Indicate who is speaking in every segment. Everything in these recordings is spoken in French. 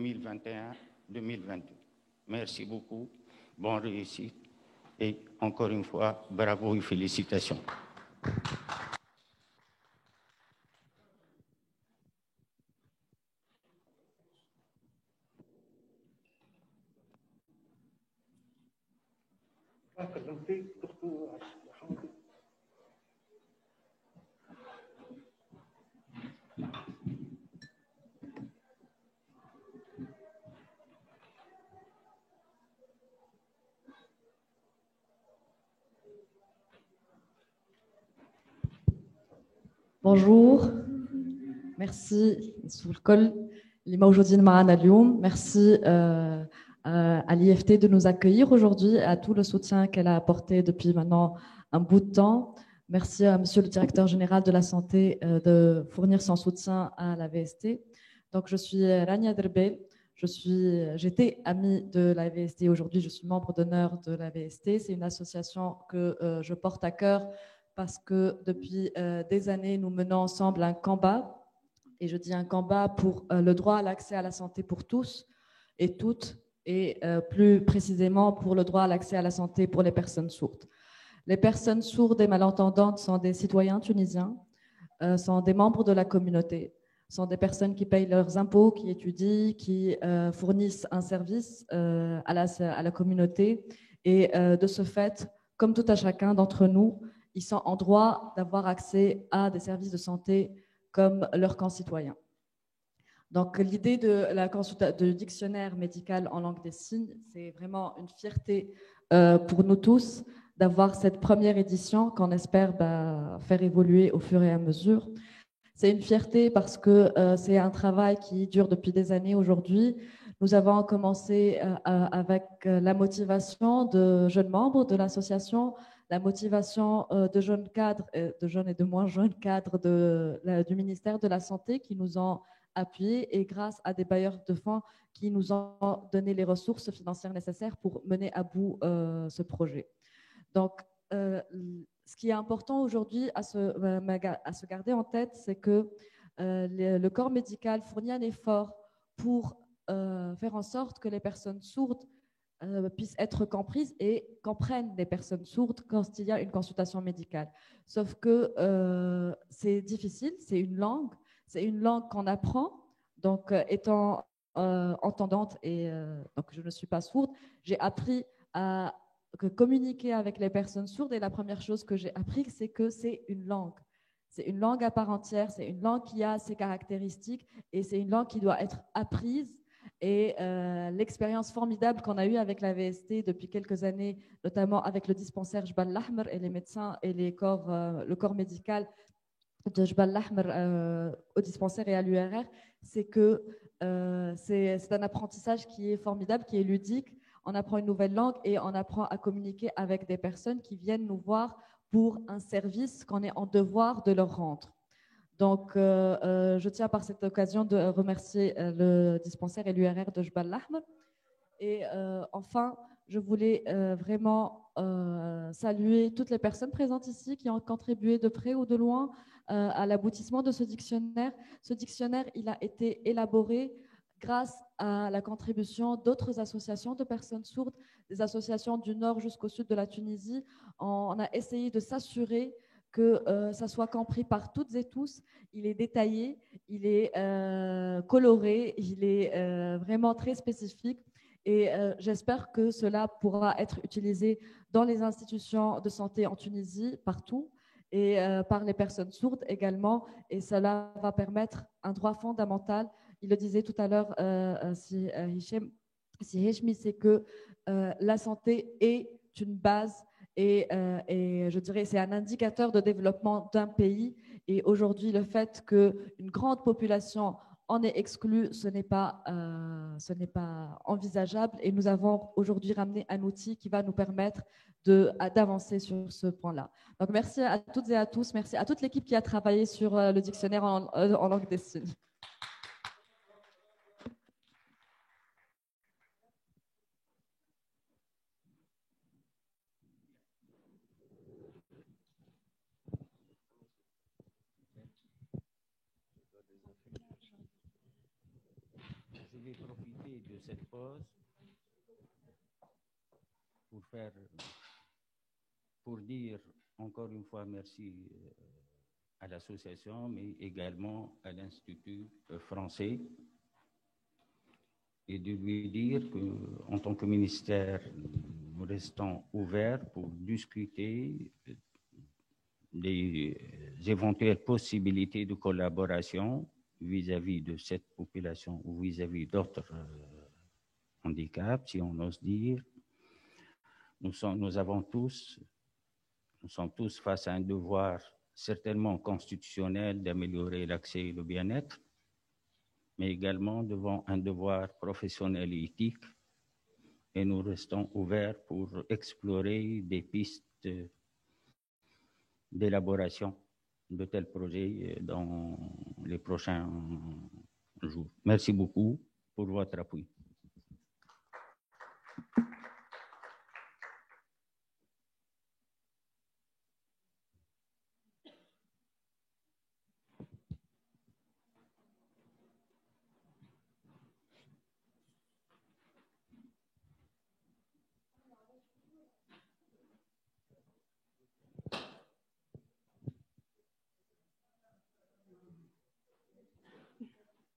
Speaker 1: 2021-2022. Merci beaucoup, bonne réussite et encore une fois, bravo et félicitations.
Speaker 2: Bonjour, merci sur le col. Merci à l'IFT de nous accueillir aujourd'hui, à tout le soutien qu'elle a apporté depuis maintenant un bout de temps. Merci à Monsieur le Directeur Général de la Santé de fournir son soutien à la VST. Donc, je suis Rania Derbel, j'étais amie de la VST, aujourd'hui je suis membre d'honneur de la VST. C'est une association que je porte à cœur parce que depuis des années, nous menons ensemble un combat. Et je dis un combat pour le droit à l'accès à la santé pour tous et toutes, et plus précisément pour le droit à l'accès à la santé pour les personnes sourdes. Les personnes sourdes et malentendantes sont des citoyens tunisiens, sont des membres de la communauté, sont des personnes qui payent leurs impôts, qui étudient, qui fournissent un service à la communauté. Et de ce fait, comme tout à chacun d'entre nous, ils sont en droit d'avoir accès à des services de santé comme leurs concitoyens. Donc, l'idée du dictionnaire médical en langue des signes, c'est vraiment une fierté pour nous tous d'avoir cette première édition qu'on espère faire évoluer au fur et à mesure. C'est une fierté parce que c'est un travail qui dure depuis des années aujourd'hui. Nous avons commencé avec la motivation de jeunes membres de l'association, la motivation de jeunes cadres, de jeunes et de moins jeunes cadres du ministère de la Santé qui nous ont appuyés, et grâce à des bailleurs de fonds qui nous ont donné les ressources financières nécessaires pour mener à bout ce projet. Donc, ce qui est important aujourd'hui à se garder en tête, c'est que le corps médical fournit un effort pour faire en sorte que les personnes sourdes puissent être comprises et comprennent les personnes sourdes quand il y a une consultation médicale. Sauf que c'est difficile, c'est une langue qu'on apprend. Donc, étant entendante et donc je ne suis pas sourde, j'ai appris à communiquer avec les personnes sourdes, et la première chose que j'ai appris, c'est que c'est une langue. C'est une langue à part entière, c'est une langue qui a ses caractéristiques et c'est une langue qui doit être apprise. Et l'expérience formidable qu'on a eue avec la VST depuis quelques années, notamment avec le dispensaire Jbal Lahmer et les médecins et le corps médical de Jbal Lahmer au dispensaire et à l'URR, c'est que c'est un apprentissage qui est formidable, qui est ludique. On apprend une nouvelle langue et on apprend à communiquer avec des personnes qui viennent nous voir pour un service qu'on est en devoir de leur rendre. Donc, je tiens par cette occasion de remercier le dispensaire et l'URR de Jbal Lahmer. Et enfin, je voulais vraiment saluer toutes les personnes présentes ici qui ont contribué de près ou de loin à l'aboutissement de ce dictionnaire. Ce dictionnaire, il a été élaboré grâce à la contribution d'autres associations de personnes sourdes, des associations du nord jusqu'au sud de la Tunisie. On a essayé de s'assurer que ça soit compris par toutes et tous. Il est détaillé, il est coloré, il est vraiment très spécifique. Et j'espère que cela pourra être utilisé dans les institutions de santé en Tunisie, partout, et par les personnes sourdes également. Et cela va permettre un droit fondamental. Il le disait tout à l'heure, si Heshmi, c'est que la santé est une base et je dirais c'est un indicateur de développement d'un pays. Et aujourd'hui, le fait qu'une grande population en est exclue, ce n'est pas envisageable. Et nous avons aujourd'hui ramené un outil qui va nous permettre d'avancer sur ce point-là. Donc, merci à toutes et à tous. Merci à toute l'équipe qui a travaillé sur le dictionnaire en langue des signes.
Speaker 1: Je vais profiter de cette pause pour dire encore une fois merci à l'association, mais également à l'Institut français, et de lui dire qu'en tant que ministère, nous restons ouverts pour discuter des éventuelles possibilités de collaboration vis-à-vis de cette population ou vis-à-vis d'autres handicaps, si on ose dire. Nous sommes tous face à un devoir certainement constitutionnel d'améliorer l'accès et le bien-être, mais également devant un devoir professionnel et éthique, et nous restons ouverts pour explorer des pistes d'élaboration de tels projets dans les prochains jours. Merci beaucoup pour votre appui.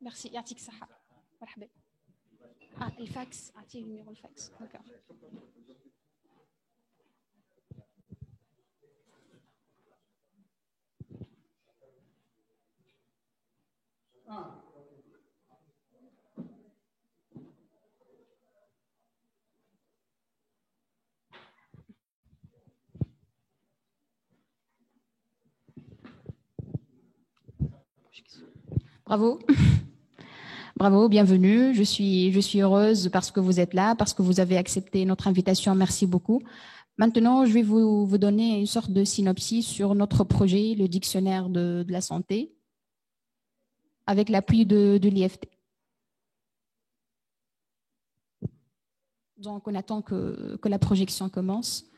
Speaker 3: Merci. يعطيك الصحة. مرحبا. الفاكس. أعطيه numéro الفاكس. D'accord. Bravo. Bravo, bienvenue. Je suis heureuse parce que vous êtes là, parce que vous avez accepté notre invitation. Merci beaucoup. Maintenant, je vais vous donner une sorte de synopsis sur notre projet, le dictionnaire de la santé, avec l'appui de l'IFT. Donc, on attend que la projection commence.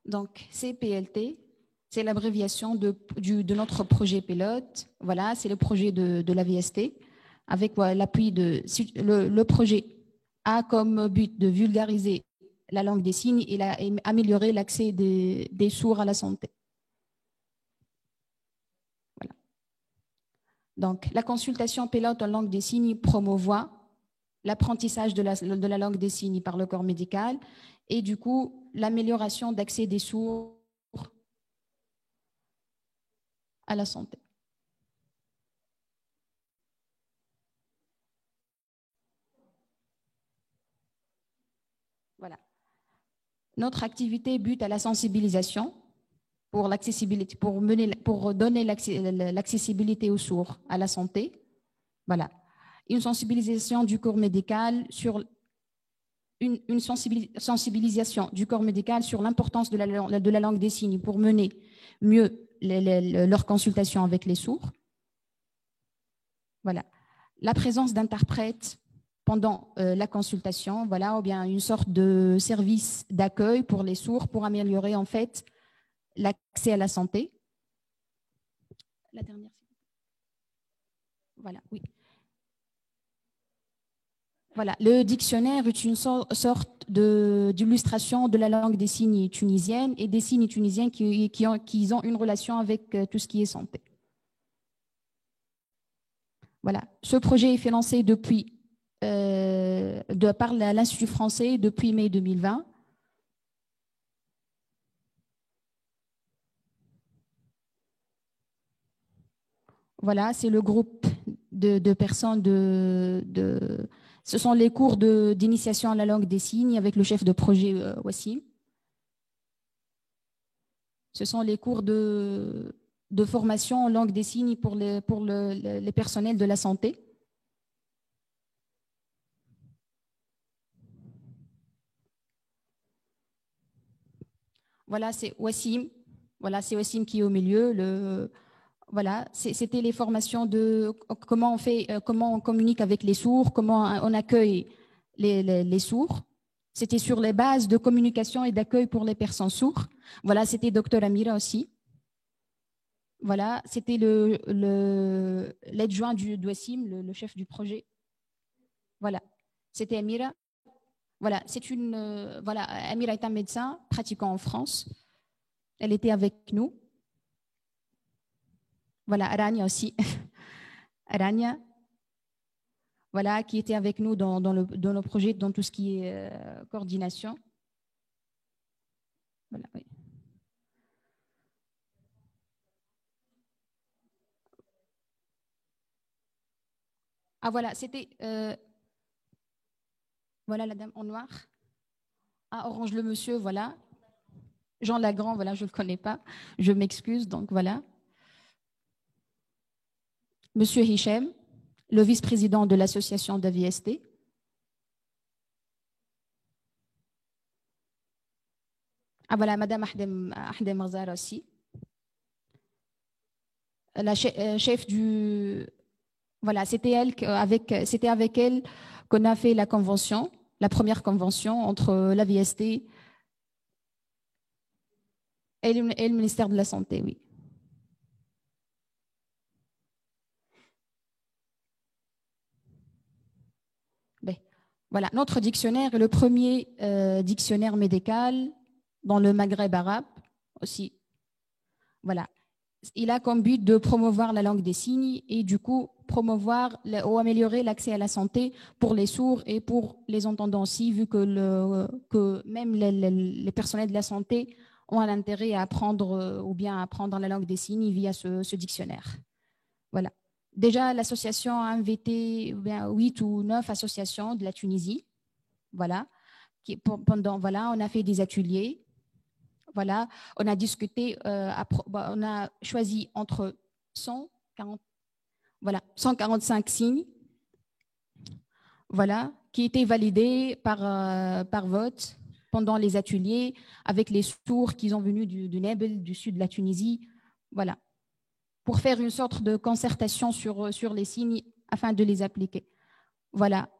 Speaker 3: Donc, CPLT, c'est l'abréviation de notre projet pilote. Voilà, c'est le projet de la VST, avec l'appui de... Le projet a comme but de vulgariser la langue des signes et améliorer l'accès des sourds à la santé. Voilà. Donc, la consultation pilote en langue des signes promouvoit l'apprentissage de la langue des signes par le corps médical et du coup, l'amélioration d'accès des sourds à la santé. Voilà. Notre activité bute à la sensibilisation pour l'accessibilité, pour donner l'accessibilité aux sourds à la santé. Voilà. Une sensibilisation du corps médical sur une sensibilisation du corps médical sur l'importance de la langue des signes pour mener mieux leur consultation avec les sourds. Voilà. La présence d'interprètes pendant la consultation, voilà, ou bien une sorte de service d'accueil pour les sourds pour améliorer en fait l'accès à la santé. La dernière. Voilà, oui. Voilà, le dictionnaire est une sorte d'illustration de la langue des signes tunisienne et des signes tunisiens qui ont une relation avec tout ce qui est santé. Voilà, ce projet est financé depuis, par l'Institut français depuis mai 2020. Voilà, c'est le groupe de personnes ce sont les cours d'initiation à la langue des signes avec le chef de projet Wassim. Ce sont les cours de de formation en langue des signes pour les personnels de la santé. Voilà, c'est Wassim. Voilà, c'est Wassim qui est au milieu. Voilà, c'était les formations de comment on fait, comment on communique avec les sourds, comment on accueille les sourds. C'était sur les bases de communication et d'accueil pour les personnes sourdes. Voilà, c'était Dr Amira aussi. Voilà, c'était l'adjoint du Wassim, le chef du projet. Voilà, c'était Amira. Voilà, voilà, Amira est un médecin pratiquant en France. Elle était avec nous. Voilà, Arania aussi. Arania, voilà, qui était avec nous dans nos projets, dans tout ce qui est coordination. Voilà, oui. Ah voilà, c'était voilà la dame en noir. Ah, Orange le monsieur, voilà. Jean Lagrand, voilà, je ne le connais pas. Je m'excuse, donc voilà. Monsieur Hichem, le vice-président de l'association d'AVST. Ah voilà, Madame Ahdem Marzar aussi. La chef du... Voilà, c'était avec elle qu'on a fait la convention, la première convention entre l'AVST et le ministère de la Santé, oui. Ben, voilà, notre dictionnaire est le premier dictionnaire médical dans le Maghreb arabe aussi. Voilà. Il a comme but de promouvoir la langue des signes et du coup promouvoir ou améliorer l'accès à la santé pour les sourds et pour les entendants aussi, vu que même les personnels de la santé ont un intérêt à apprendre ou bien à apprendre la langue des signes via ce dictionnaire. Voilà. Déjà, l'association a invité 8 ou 9 associations de la Tunisie. Voilà. Voilà, on a fait des ateliers. Voilà, on a discuté, on a choisi entre 145 signes, voilà, qui étaient validés par vote pendant les ateliers avec les sourds qui sont venus du Nebel, du sud de la Tunisie, voilà, pour faire une sorte de concertation sur les signes afin de les appliquer. Voilà.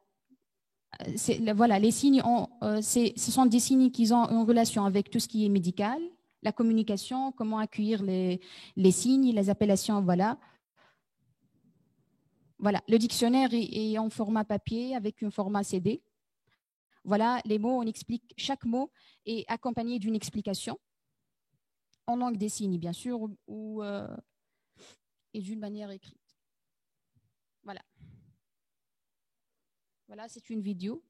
Speaker 3: Voilà, les signes, ce sont des signes qui ont une relation avec tout ce qui est médical, la communication, comment accueillir les signes, les appellations, voilà. Voilà, le dictionnaire est en format papier avec un format CD. Voilà, les mots, on explique, chaque mot est accompagné d'une explication en langue des signes, bien sûr, et d'une manière écrite. Voilà. Voilà, c'est une vidéo.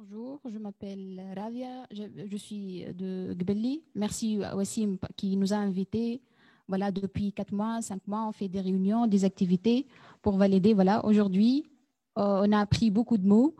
Speaker 3: Bonjour, je m'appelle Ravia, je suis de Gbelli. Merci à Wassim qui nous a invités. Voilà, depuis 4 mois, 5 mois, on fait des réunions, des activités pour valider. Voilà, aujourd'hui, on a appris beaucoup de mots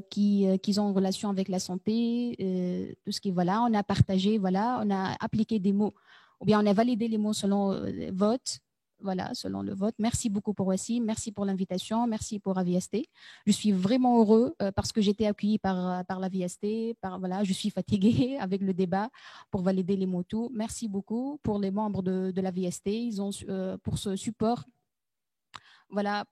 Speaker 3: qui ont en relation avec la santé, tout ce qui voilà, on a partagé, voilà, on a appliqué des mots, ou bien on a validé les mots selon vote. Voilà, selon le vote. Merci beaucoup pour Wassim, merci pour l'invitation, merci pour AVST. Je suis vraiment heureux parce que j'étais accueillie par la VST. Voilà, je suis fatiguée avec le débat pour valider les mots tout. Merci beaucoup pour les membres de la VST. Ils ont pour ce support. Voilà,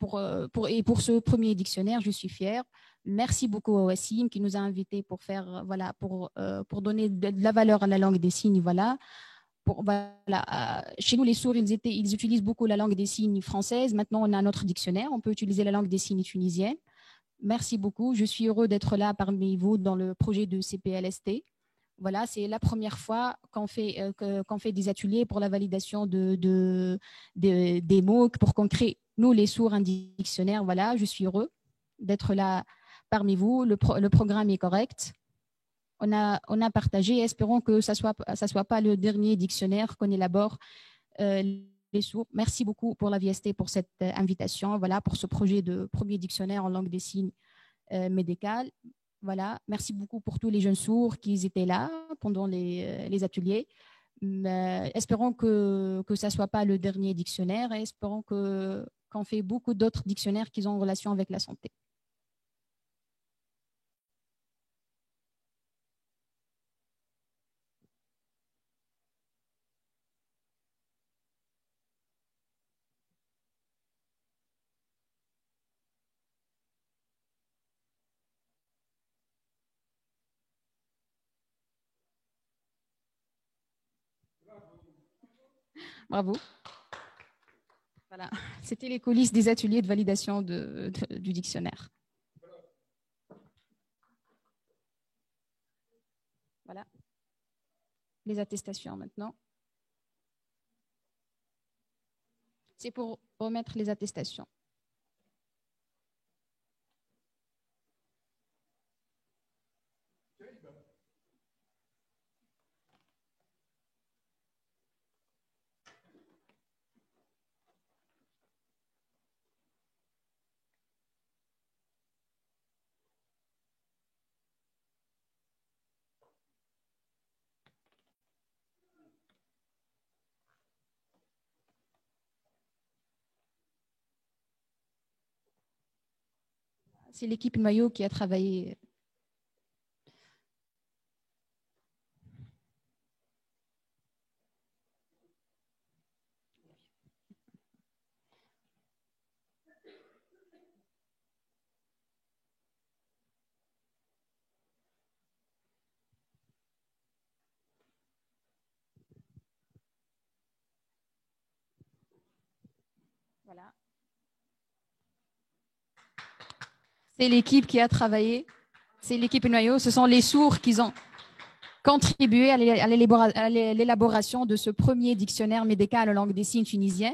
Speaker 3: et pour ce premier dictionnaire, je suis fière. Merci beaucoup à Wassim qui nous a invités pour faire, voilà, pour donner de la valeur à la langue des signes. Voilà. Chez nous, les sourds, ils utilisent beaucoup la langue des signes française. Maintenant, on a notre dictionnaire. On peut utiliser la langue des signes tunisienne. Merci beaucoup. Je suis heureux d'être là parmi vous dans le projet de CPLST. Voilà, c'est la première fois qu'on fait des ateliers pour la validation des mots, pour qu'on crée, nous, les sourds, un dictionnaire. Voilà, je suis heureux d'être là parmi vous. Le programme est correct. On a partagé. Espérons que ça soit pas le dernier dictionnaire qu'on élabore les sourds. Merci beaucoup pour la VST pour cette invitation. Voilà, pour ce projet de premier dictionnaire en langue des signes médicale. Voilà, merci beaucoup pour tous les jeunes sourds qui étaient là pendant les ateliers. Espérons que ça ne soit pas le dernier dictionnaire et espérons qu'on fait beaucoup d'autres dictionnaires qui ont en relation avec la santé. Bravo. Voilà, c'était les coulisses des ateliers de validation du dictionnaire. Voilà. Les attestations maintenant. C'est pour remettre les attestations. C'est l'équipe Noyau qui a travaillé. Voilà. C'est l'équipe qui a travaillé. C'est l'équipe Noyau. Ce sont les sourds qui ont contribué à l'élaboration de ce premier dictionnaire médical en langue des signes tunisienne.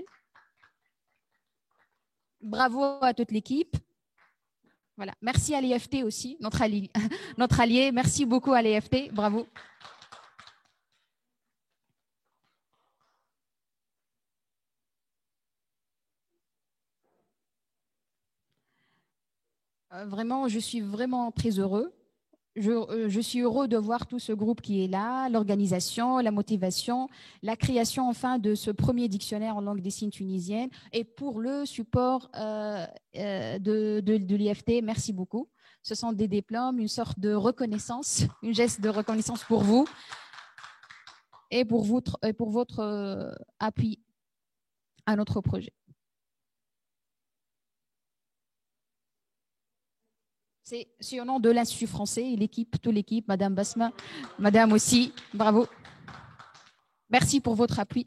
Speaker 3: Bravo à toute l'équipe. Voilà. Merci à l'EFT aussi, notre allié. Merci beaucoup à l'EFT. Bravo. Vraiment, je suis vraiment très heureux. Je suis heureux de voir tout ce groupe qui est là, l'organisation, la motivation, la création enfin de ce premier dictionnaire en langue des signes tunisienne et pour le support de l'IFT. Merci beaucoup. Ce sont des diplômes, une sorte de reconnaissance, une geste de reconnaissance pour vous et pour votre appui à notre projet. C'est au nom de l'Institut français et l'équipe, toute l'équipe, Madame Basma, Madame aussi, bravo. Merci pour votre appui.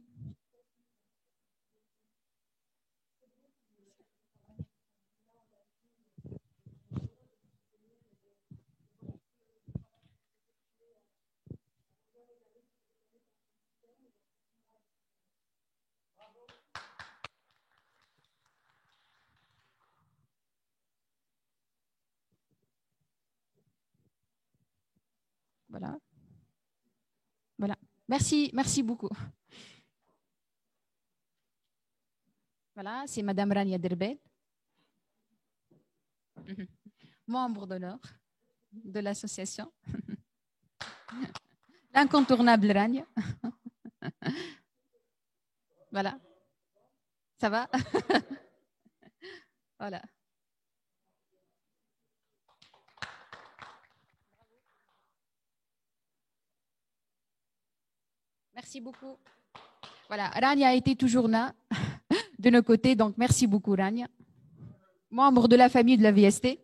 Speaker 3: Voilà. Voilà. Merci, merci beaucoup. Voilà, c'est Madame Rania Derbel, membre d'honneur de l'association. L'incontournable Rania. Voilà. Ça va? Voilà. Merci beaucoup. Voilà, Rania a été toujours là de nos côtés, donc merci beaucoup Rania. Membre de la famille de la VST.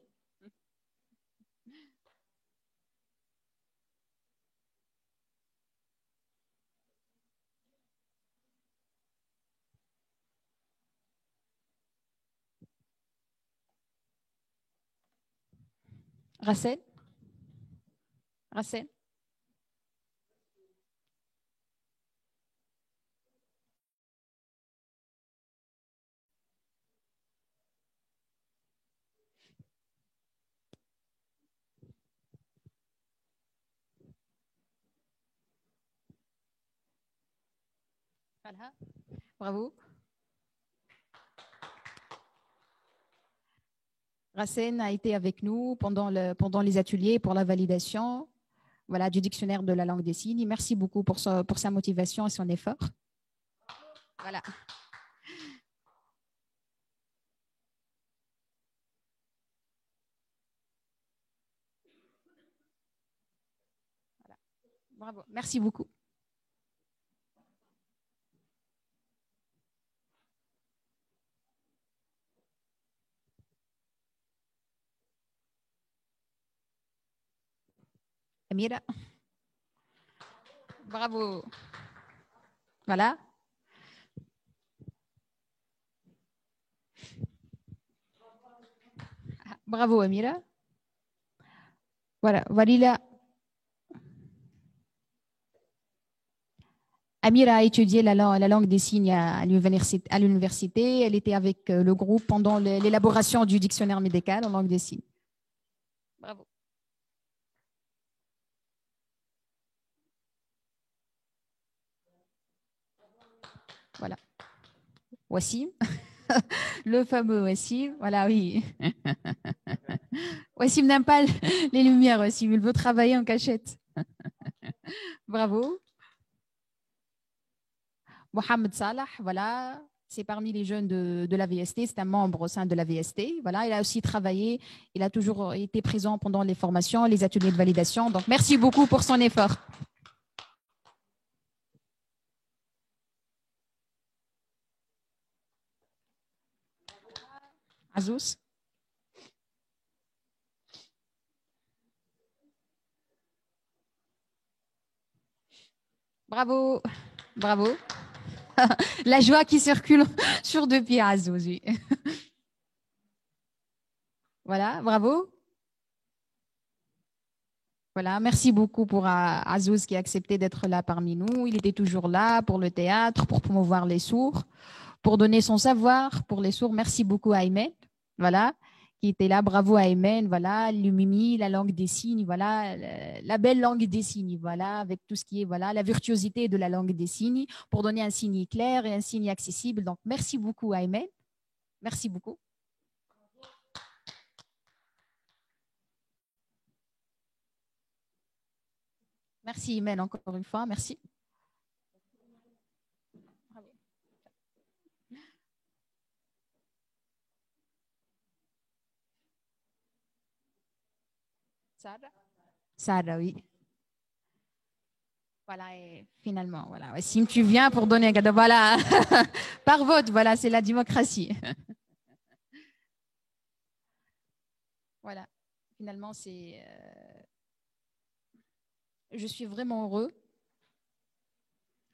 Speaker 3: Racel. Racel. Voilà. Bravo. Racine a été avec nous pendant les ateliers pour la validation, voilà, du dictionnaire de la langue des signes. Merci beaucoup pour sa motivation et son effort. Voilà. Voilà. Bravo. Merci beaucoup. Amira. Bravo. Voilà. Bravo, Amira. Voilà. Walila. Amira a étudié la langue des signes à l'université. Elle était avec le groupe pendant l'élaboration du dictionnaire médical en langue des signes. Bravo. Voilà. Wassim. Le fameux Wassim. Voilà, oui. Wassim n'aime pas les lumières, Wassim. Il veut travailler en cachette. Bravo. Mohamed Salah, voilà. C'est parmi les jeunes de la VST. C'est un membre au sein de la VST. Voilà, il a aussi travaillé. Il a toujours été présent pendant les formations, les ateliers de validation. Donc, merci beaucoup pour son effort. Azouz. Bravo, bravo. La joie qui circule sur deux pieds, Azouz. Oui. Voilà, bravo. Voilà, merci beaucoup pour Azouz qui a accepté d'être là parmi nous. Il était toujours là pour le théâtre, pour promouvoir les sourds, pour donner son savoir pour les sourds. Merci beaucoup à Aymen, voilà, qui était là. Bravo à Aymen, voilà, l'umimi, la langue des signes, voilà, la belle langue des signes, voilà, avec tout ce qui est, voilà, la virtuosité de la langue des signes pour donner un signe clair et un signe accessible. Donc, merci beaucoup à Aymen. Merci beaucoup. Merci Aymen encore une fois, merci. Sarah. Sarah, oui. Voilà, et finalement, voilà. Si tu viens pour donner un cadeau, voilà, par vote, voilà, c'est la démocratie. Voilà, finalement, je suis vraiment heureux.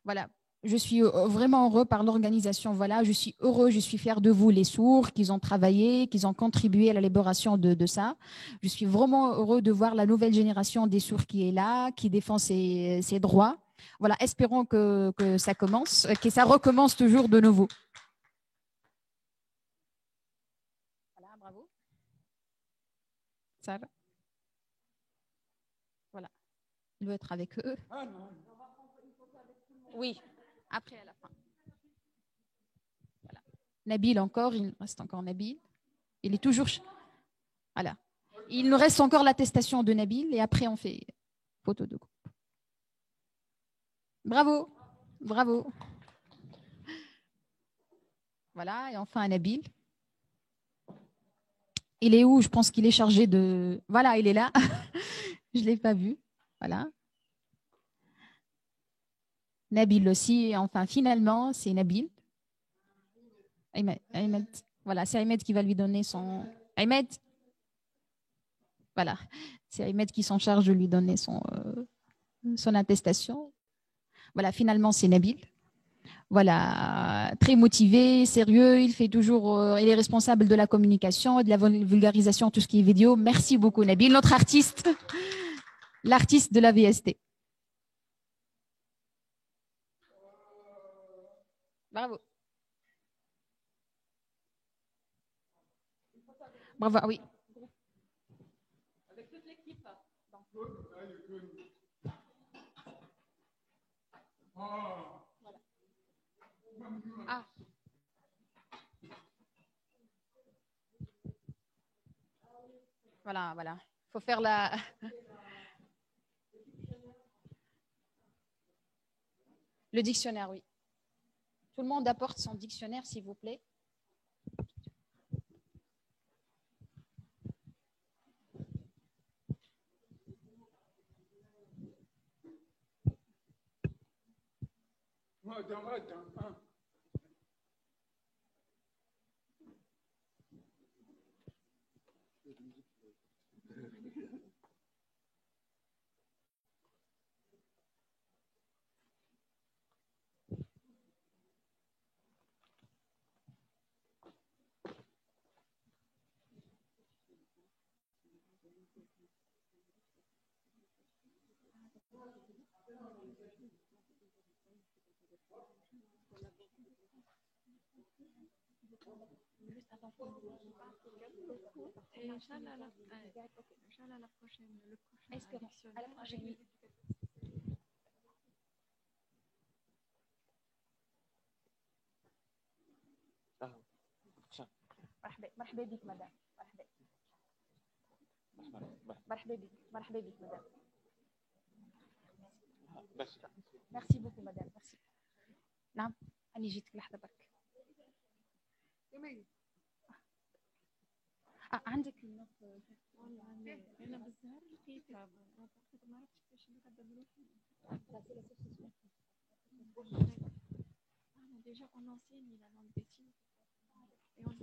Speaker 3: Voilà, je suis vraiment heureux par l'organisation. Voilà, je suis heureux, je suis fier de vous, les sourds, qu'ils ont travaillé, qu'ils ont contribué à la libération de ça. Je suis vraiment heureux de voir la nouvelle génération des sourds qui est là, qui défend ses droits. Voilà, espérons que ça commence, que ça recommence toujours de nouveau. Voilà, bravo. Ça va. Voilà. Il veut être avec eux. Oui, après à la fin. Voilà. Nabil encore, il reste encore Nabil. Il est toujours... Voilà. Il nous reste encore l'attestation de Nabil et après on fait photo de groupe. Bravo, bravo. Voilà, et enfin Nabil. Il est où? Je pense qu'il est chargé de... Voilà, il est là. Je ne l'ai pas vu. Voilà. Nabil aussi. Et enfin, finalement, c'est Nabil. Ahmed. Voilà, c'est Ahmed qui va lui donner son... Ahmed. Voilà. C'est Ahmed qui s'en charge de lui donner son attestation. Voilà, finalement, c'est Nabil. Voilà, très motivé, sérieux, il fait toujours, il est responsable de la communication, de la vulgarisation, tout ce qui est vidéo. Merci beaucoup, Nabil, notre artiste, l'artiste de la VST. Bravo. Bravo, oui. Avec toute l'équipe. Ah. Voilà, voilà. Il faut faire la... Le dictionnaire, oui. Tout le monde apporte son dictionnaire, s'il vous plaît.
Speaker 4: Et Inch'Allah, la prochaine,
Speaker 3: À la prochaine. مرحبا بك مدام. مرحبا بك مدام. Merci beaucoup madame. Merci. نعم أنا جيتك لحظة برك. عندك
Speaker 4: أنا بالظهر لقيتها ما عرفتش كيفاش نقدم déjà on enseigne la langue des signes et on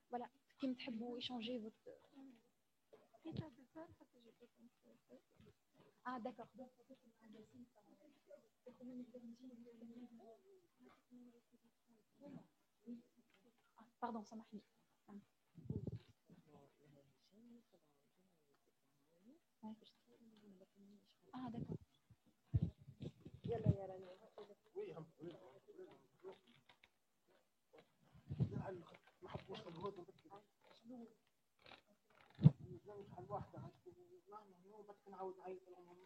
Speaker 3: voilà كيما تحبوا échanger votre ah d'accord pardon سامحني ah d'accord يلا يا رانيا ما حبوش الهدى شنو شحال واحده بدك نعاود نعيط لهم